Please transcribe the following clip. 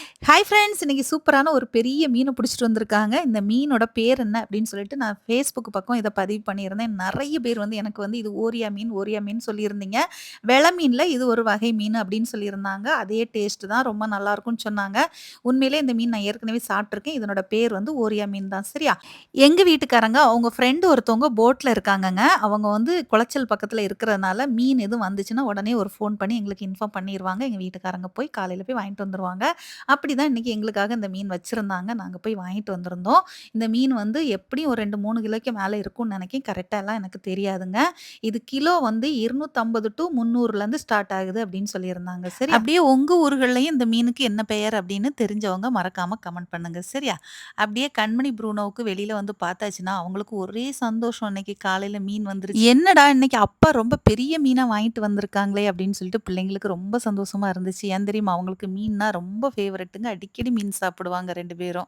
Hi friends! இன்னைக்கு சூப்பரான ஒரு பெரிய மீன புடிச்சிட்டு வந்திருக்காங்க. இந்த மீனோட பேர் என்ன அப்படின்னு சொல்லிட்டு நான் Facebook பக்கம் இத பதிவு பண்ணியிருந்தேன். நெறைய பேர் வந்து எனக்கு வந்து இது ஓரியா மீன், ஓரியா மீன் சொல்லியிருந்தீங்க. வெல மீன்ல இது ஒரு வகை மீன் அப்படின்னு சொல்லியிருந்தாங்க. அதே டேஸ்ட் தான் ரொம்ப நல்லாருக்கும்னு சொன்னாங்க. உண்மையிலே இந்த மீன் நான் ஏற்கனவே சாப்ட்டுருக்கேன். இதனோட பேர் வந்து ஓரியா மீன் தான். சரியா? எங்க வீட்டுக்காரங்க அவங்க ஃப்ரெண்ட் ஒருத்தவங்க போட்ல இருக்காங்கங்க. அவங்க வந்து குளச்சல் பக்கத்துல இருக்கிறதுனால மீன் எதுவும் வந்துச்சுன்னா உடனே ஒரு ஃபோன் பண்ணி எங்களுக்கு இன்ஃபார்ம் பண்ணிருவாங்க. எங்க வீட்டுக்காரங்க போய் காலையில போய் வாங்கிட்டு வந்துருவாங்க. அப்படிதான் இன்னைக்கு எங்களுக்காக இந்த மீன் வச்சிருந்தாங்க. நாங்க போய் வாங்கிட்டு வந்திருந்தோம். இந்த மீன் வந்து எப்படியும் ஒரு 2, 3 கிலோக்கு மேல இருக்கும்னு நெனைக்கிறேன். கரெக்ட்டாலாம் எனக்கு தெரியாதுங்க. இது கிலோ வந்து 250 டூ 300லருந்து ஸ்டார்ட் ஆகுது அப்படின்னு சொல்லியிருந்தாங்க. சரியா? அப்படியே உங்க ஊர்கள்லயும் இந்த மீனுக்கு என்ன பெயர் அப்படின்னு தெரிஞ்சவங்க மறக்காம கமெண்ட் பண்ணுங்க. சரியா? அப்படியே கண்மணி ப்ரூனோவுக்கு வெளியில வந்து பார்த்தாச்சுன்னா, அவங்களுக்கு ஒரே சந்தோஷம் இன்னைக்கு காலையில மீன் வந்துருச்சு. என்னடா இன்னைக்கு அப்பா ரொம்ப பெரிய மீனா வாங்கிட்டு வந்திருக்காங்களே அப்படின்னு சொல்லிட்டு பிள்ளைங்களுக்கு ரொம்ப சந்தோஷமா இருந்துச்சு. ஏன் தெரியுமா? அவங்களுக்கு மீன்னா ரொம்ப ஃபேவரைட்டுங்க. அடிக்கடி மீன் சாப்பிடுவாங்க 2 பேரும்.